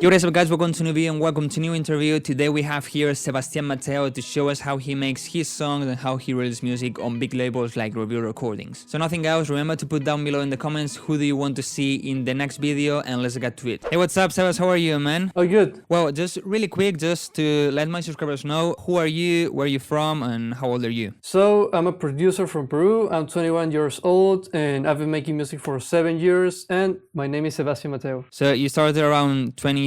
Yo, what is up guys, welcome to a new video and welcome to a new interview. Today we have here Sebastian Mateo to show us how he makes his songs and how he releases music on big labels like Review Recordings. So nothing else, remember to put down below in the comments who do you want to see in the next video and let's get to it. Hey, what's up Sebas, how are you, man? Oh, good. Well, just really quick, just to let my subscribers know, who are you, where are you from, and how old are you? So I'm a producer from Peru. I'm 21 years old and I've been making music for 7 years and my name is Sebastian Mateo. So you started around 2013,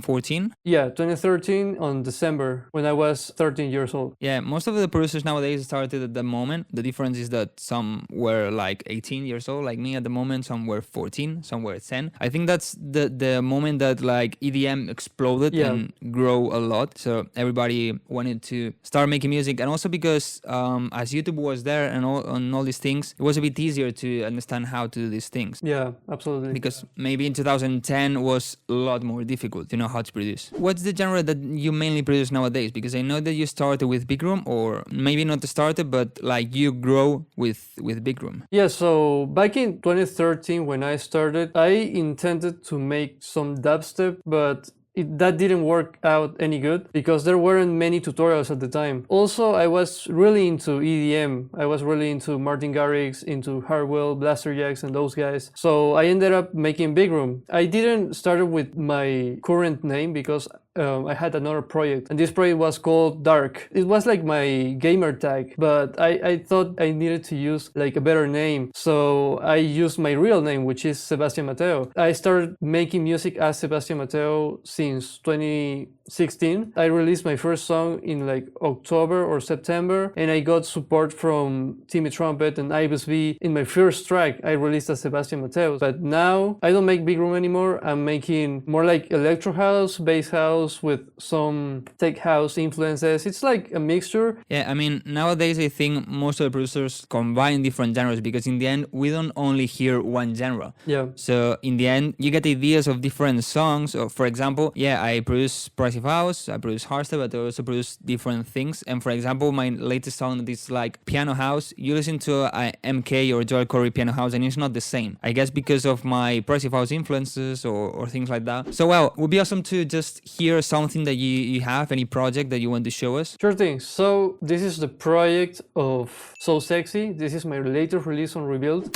14? Yeah, 2013 on December when I was 13 years old. Yeah, most of the producers nowadays started at the moment. The difference is that some were like 18 years old, like me at the moment, some were 14, some were 10. I think that's the moment that like EDM exploded and grow a lot. So everybody wanted to start making music, and also because as YouTube was there and all these things, it was a bit easier to understand how to do these things. Yeah, absolutely. Because maybe in 2010 was a lot more difficult to know how to produce. What's the genre that you mainly produce nowadays? Because I know that you started with Bigroom, or maybe not started, but like you grow with Bigroom. Yeah, so back in 2013 when I started, I intended to make some dubstep, but that didn't work out any good because there weren't many tutorials at the time. Also, I was really into EDM. I was really into Martin Garrix, into Hardwell, Blaster Jacks, and those guys. So I ended up making Bigroom. I didn't start with my current name because I had another project, and this project was called Dark. It was like my gamer tag, but I thought I needed to use like a better name, so I used my real name, which is Sebastian Mateo. I started making music as Sebastian Mateo since 2016. I released my first song in like October or September, and I got support from Timmy Trumpet and Ibis V. In my first track, I released as Sebastian Mateo, but now I don't make Bigroom anymore. I'm making more like electro house, bass house, with some tech house influences. It's like a mixture. Yeah, I mean, nowadays I think most of the producers combine different genres because in the end we don't only hear one genre. Yeah. So in the end you get ideas of different songs. Or for example, yeah, I produce progressive house, I produce hardstyle, but I also produce different things. And for example, my latest song that is like piano house, you listen to a MK or Joel Corey piano house and it's not the same. I guess because of my progressive house influences or things like that. So well, it would be awesome to just hear something that you have, any project that you want to show us. Sure thing. So this is the project of So Sexy. This is my latest release on Rebuild.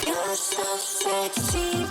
You're so sexy.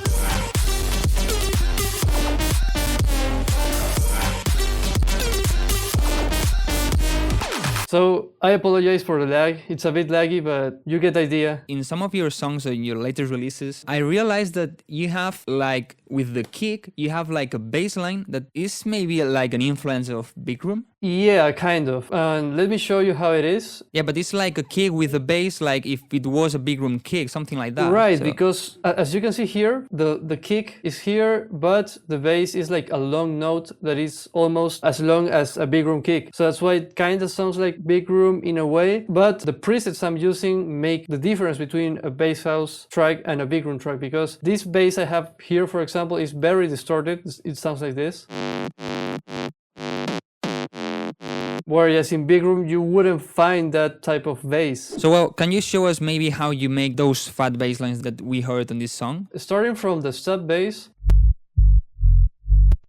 So I apologize for the lag. It's a bit laggy, but you get the idea. In some of your songs or in your latest releases, I realized that you have like with the kick, you have like a bass line that is maybe like an influence of Bigroom. Yeah, kind of. And let me show you how it is. Yeah, but it's like a kick with a bass, like if it was a Bigroom kick, something like that. Right, so. because as you can see here, the kick is here, but the bass is like a long note that is almost as long as a Bigroom kick. So that's why it kind of sounds like Bigroom in a way, but the presets I'm using make the difference between a bass house track and a Bigroom track, because this bass I have here, for example, is very distorted. It sounds like this. Whereas in Bigroom you wouldn't find that type of bass. So well, can you show us maybe how you make those fat bass lines that we heard on this song? Starting from the sub bass.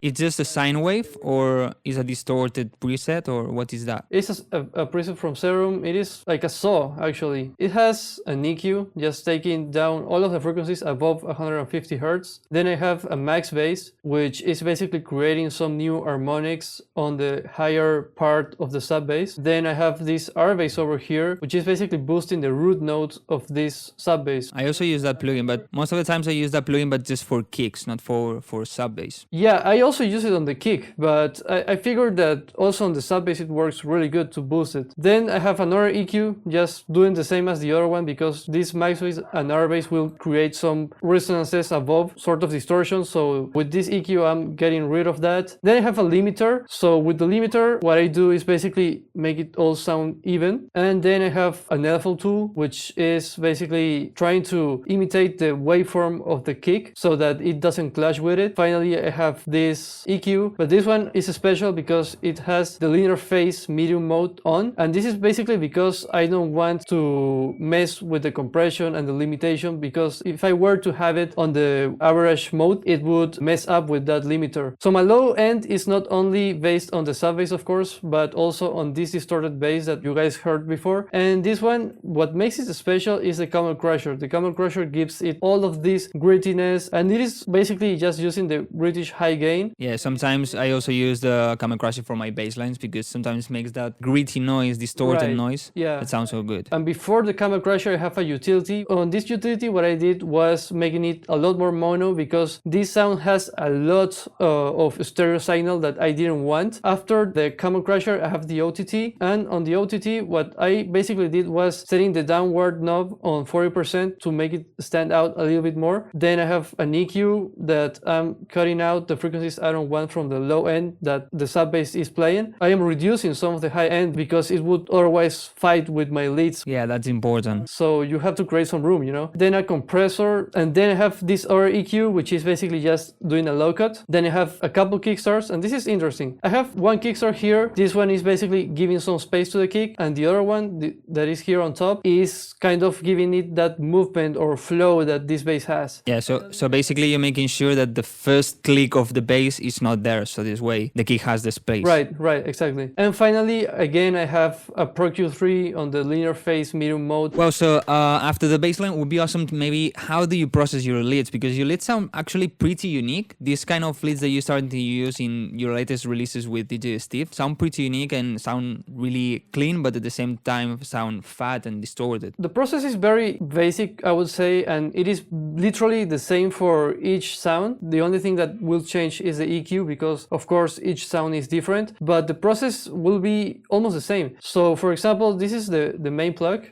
It's just a sine wave, or is a distorted preset, or what is that? It's a preset from Serum. It is like a saw, actually. It has an EQ, just taking down all of the frequencies above 150 Hertz. Then I have a max bass, which is basically creating some new harmonics on the higher part of the sub bass. Then I have this R bass over here, which is basically boosting the root note of this sub bass. I also use that plugin, but most of the times I use that plugin, but just for kicks, not for sub bass. Yeah, I also use it on the kick, but I figured that also on the sub bass it works really good to boost it. Then I have another EQ, just doing the same as the other one, because this max bass and R bass will create some resonances above, sort of distortion. So with this EQ I'm getting rid of that. Then I have a limiter. So with the limiter what I do is basically make it all sound even. And then I have an LFO tool, which is basically trying to imitate the waveform of the kick so that it doesn't clash with it. Finally I have this this EQ, but this one is special because it has the linear phase medium mode on, and this is basically because I don't want to mess with the compression and the limitation, because if I were to have it on the average mode, it would mess up with that limiter. So my low end is not only based on the sub bass, of course, but also on this distorted bass that you guys heard before. And this one, what makes it special is the Camel Crusher. The Camel Crusher gives it all of this grittiness, and it is basically just using the British high gain. Yeah, sometimes I also use the Camel Crusher for my bass lines because sometimes it makes that gritty noise, distorted Right, noise. yeah. It sounds so good. And before the Camel Crusher, I have a utility. On this utility, what I did was making it a lot more mono, because this sound has a lot of stereo signal that I didn't want. After the Camel Crusher, I have the OTT, and on the OTT, what I basically did was setting the downward knob on 40% to make it stand out a little bit more. Then I have an EQ that I'm cutting out the frequencies I don't want from the low end that the sub bass is playing. I am reducing some of the high end because it would otherwise fight with my leads. Yeah, that's important. So you have to create some room, you know. Then a compressor, and then I have this other EQ, which is basically just doing a low cut. Then I have a couple kickstarts, and this is interesting. I have one kickstart here. This one is basically giving some space to the kick, and the other one that is here on top is kind of giving it that movement or flow that this bass has. Yeah, so basically you're making sure that the first click of the bass is not there, so this way the kick has the space. Right, exactly. And finally, again, I have a Pro Q3 on the linear phase medium mode. Well, so after the bassline would be awesome to maybe how do you process your leads, because your leads sound actually pretty unique. These kind of leads that you started to use in your latest releases with DJ Steve sound pretty unique and sound really clean, but at the same time sound fat and distorted. The process is very basic, I would say, and it is literally the same for each sound. The only thing that will change is the EQ, because of course each sound is different, but the process will be almost the same. So for example, this is the main plug.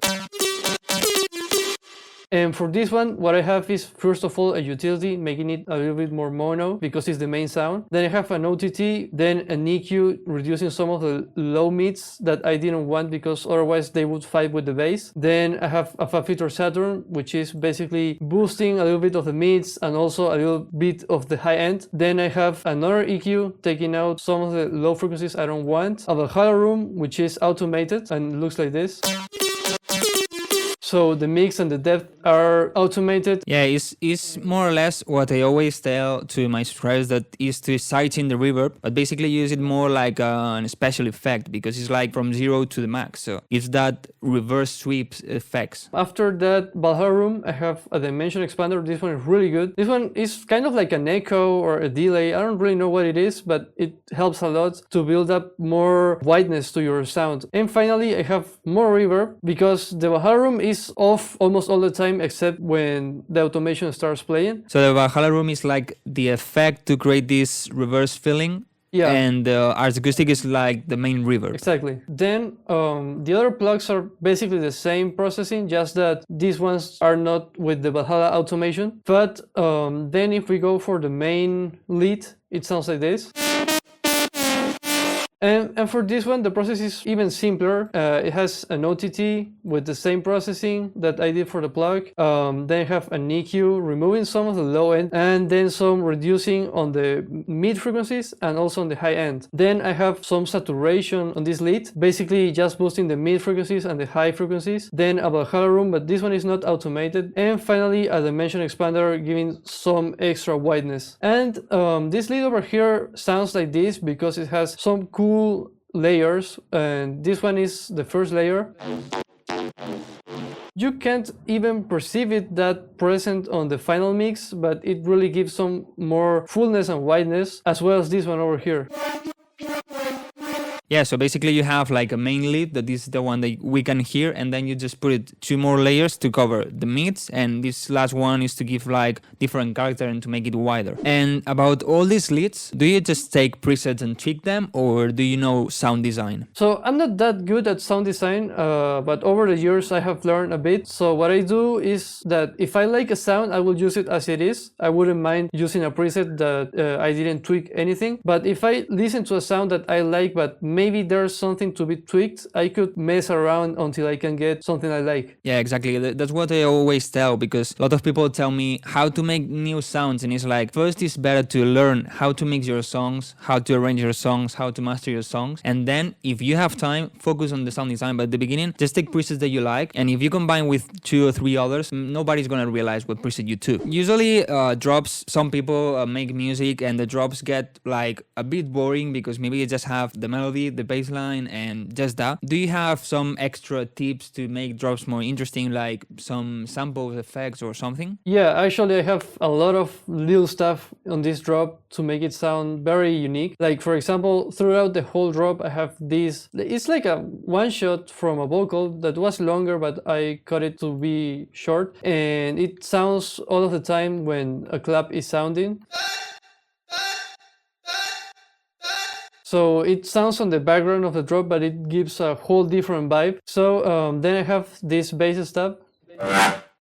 And for this one, what I have is, first of all, a utility, making it a little bit more mono because it's the main sound. Then I have an OTT, then an EQ, reducing some of the low mids that I didn't want because otherwise they would fight with the bass. Then I have a Fab Filter Saturn, which is basically boosting a little bit of the mids and also a little bit of the high end. Then I have another EQ, taking out some of the low frequencies I don't want. A Valhalla Room, which is automated and looks like this. So the mix and the depth are automated. Yeah, it's more or less what I always tell to my subscribers, that is to sighten the reverb, but basically use it more like a special effect, because it's like from 0 to the max. So it's that reverse sweep effects. After that Valhalla Room, I have a dimension expander. This one is really good. This one is kind of like an echo or a delay. I don't really know what it is, but it helps a lot to build up more wideness to your sound. And finally, I have more reverb because the Valhalla Room is off almost all the time except when the automation starts playing. So the Valhalla Room is like the effect to create this reverse feeling. Yeah. And the Ars Acoustic is like the main reverb. Exactly. Then the other plugs are basically the same processing, just that these ones are not with the Valhalla automation. But then if we go for the main lead, it sounds like this. And for this one, the process is even simpler. It has an OTT with the same processing that I did for the plug. Then I have an EQ, removing some of the low end, and then some reducing on the mid frequencies and also on the high end. Then I have some saturation on this lead, basically just boosting the mid frequencies and the high frequencies. Then a Valhalla Room, but this one is not automated. And finally, a dimension expander, giving some extra wideness. And this lead over here sounds like this because it has some cool layers, and this one is the first layer. You can't even perceive it that present on the final mix, but it really gives some more fullness and wideness, as well as this one over here. Yeah, so basically you have like a main lead that is the one that we can hear, and then you just put it 2 more layers to cover the mids, and this last one is to give like different character and to make it wider. And about all these leads, do you just take presets and tweak them, or do you know sound design? So I'm not that good at sound design, but over the years I have learned a bit. So what I do is that if I like a sound, I will use it as it is. I wouldn't mind using a preset that I didn't tweak anything. But if I listen to a sound that I like but maybe there's something to be tweaked, I could mess around until I can get something I like. Yeah, exactly. That's what I always tell, because a lot of people tell me how to make new sounds, and it's like, first it's better to learn how to mix your songs, how to arrange your songs, how to master your songs, and then if you have time, focus on the sound design. But at the beginning, just take presets that you like, and if you combine with 2 or 3 others, nobody's gonna realize what preset you took. Usually drops, some people make music and the drops get like a bit boring because maybe you just have the melody, the bass line, and just that. Do you have some extra tips to make drops more interesting, like some sample effects or something? Yeah, actually I have a lot of little stuff on this drop to make it sound very unique. Like for example, throughout the whole drop I have this, it's like a one shot from a vocal that was longer, but I cut it to be short, and it sounds all of the time when a clap is sounding. So it sounds on the background of the drop, but it gives a whole different vibe. So then I have this bass stub,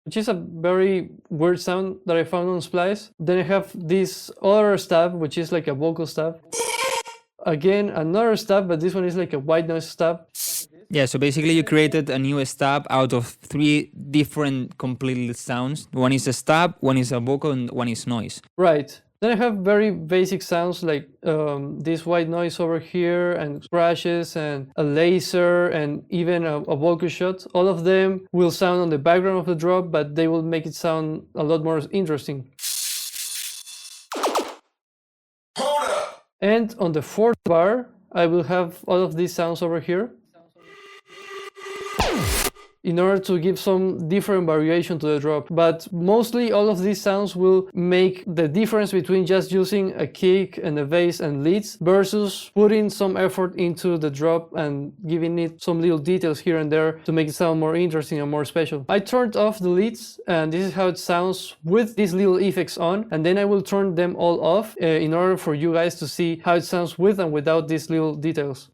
which is a very weird sound that I found on Splice. Then I have this other stab, which is like a vocal stab. Again, another stab, but this one is like a white noise stab. Yeah, so basically you created a new stab out of 3 different completely sounds. One is a stab, one is a vocal, and one is noise. Right. Then I have very basic sounds like this white noise over here, and crashes, and a laser, and even a vocal shot. All of them will sound on the background of the drop, but they will make it sound a lot more interesting. And on the 4th bar, I will have all of these sounds over here, in order to give some different variation to the drop. But mostly all of these sounds will make the difference between just using a kick and a bass and leads versus putting some effort into the drop and giving it some little details here and there to make it sound more interesting and more special. I turned off the leads, and this is how it sounds with these little effects on, and then I will turn them all off in order for you guys to see how it sounds with and without these little details.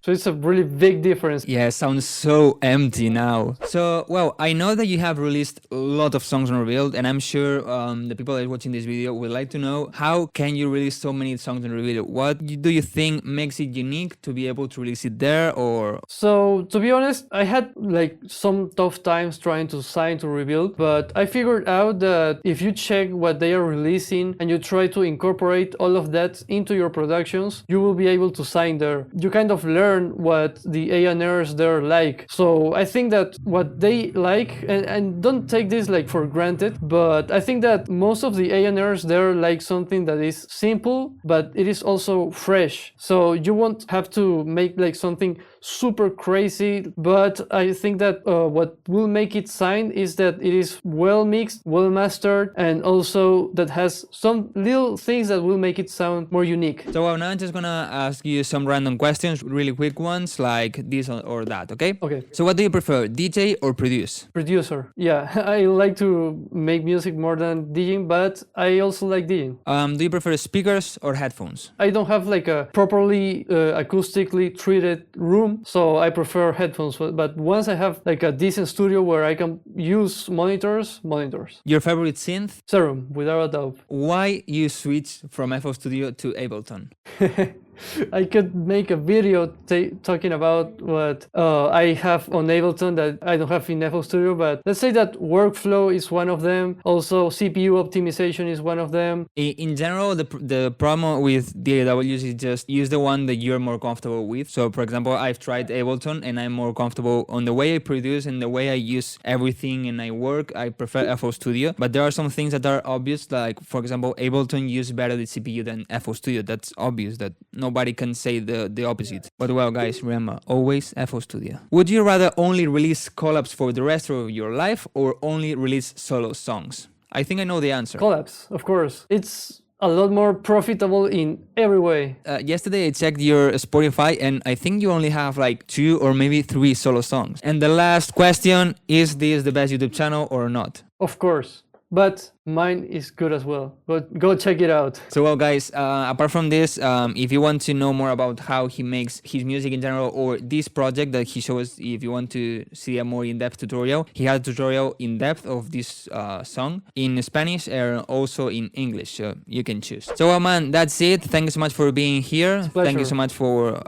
So it's a really big difference. Yeah, it sounds so empty now. So, well, I know that you have released a lot of songs on Revealed, and I'm sure the people that are watching this video would like to know, how can you release so many songs on Revealed? What do you think makes it unique to be able to release it there, or? So, to be honest, I had like some tough times trying to sign to Revealed, but I figured out that if you check what they are releasing and you try to incorporate all of that into your productions, you will be able to sign there. You kind of learn what the A&Rs there like. So I think that what they like, and don't take this like for granted, but I think that most of the A&Rs there like something that is simple, but it is also fresh. So you won't have to make like something super crazy, but I think that what will make it sign is that it is well mixed, well mastered, and also that has some little things that will make it sound more unique. So well, now I'm just gonna ask you some random questions, really quick ones, like this or that, okay? Okay. So what do you prefer, DJ or produce? Producer. Yeah, I like to make music more than DJing, but I also like DJing. Do you prefer speakers or headphones? I don't have like a properly acoustically treated room, so I prefer headphones. But once I have like a decent studio where I can use monitors. Your favorite synth? Serum, without a doubt. Why you switch from FL Studio to Ableton? I could make a video talking about what I have on Ableton that I don't have in FL Studio, but let's say that workflow is one of them. Also, CPU optimization is one of them. In general, the problem with DAWs is just use the one that you're more comfortable with. So, for example, I've tried Ableton and I'm more comfortable on the way I produce and the way I use everything and I work. I prefer FL Studio, but there are some things that are obvious, like, for example, Ableton uses better the CPU than FL Studio. That's obvious, that nobody can say the opposite. But well, guys, remember, always FL Studio. Would you rather only release collabs for the rest of your life or only release solo songs? I think I know the answer. Collabs, of course. It's a lot more profitable in every way. Yesterday I checked your Spotify and I think you only have like 2 or maybe 3 solo songs. And the last question, is this the best YouTube channel or not? Of course. But Mine is good as well. Go check it out. So well guys, apart from this, if you want to know more about how he makes his music in general or this project that he shows, if you want to see a more in-depth tutorial, he has a tutorial in depth of this song in Spanish and also in English, so you can choose. So well man, that's it. Thank you so much for being here. Thank you so much for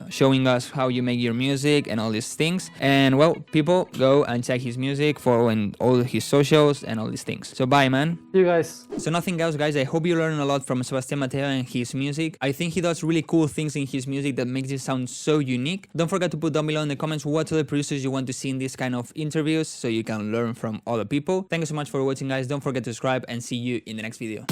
showing us how you make your music and all these things. And well, people, go and check his music, follow in all his socials and all these things. So bye man. See you guys. So nothing else guys, I hope you learn a lot from Sebastian Mateo and his music. I think he does really cool things in his music that makes it sound so unique. Don't forget to put down below in the comments what other producers you want to see in this kind of interviews so you can learn from other people. Thank you so much for watching guys, don't forget to subscribe and see you in the next video.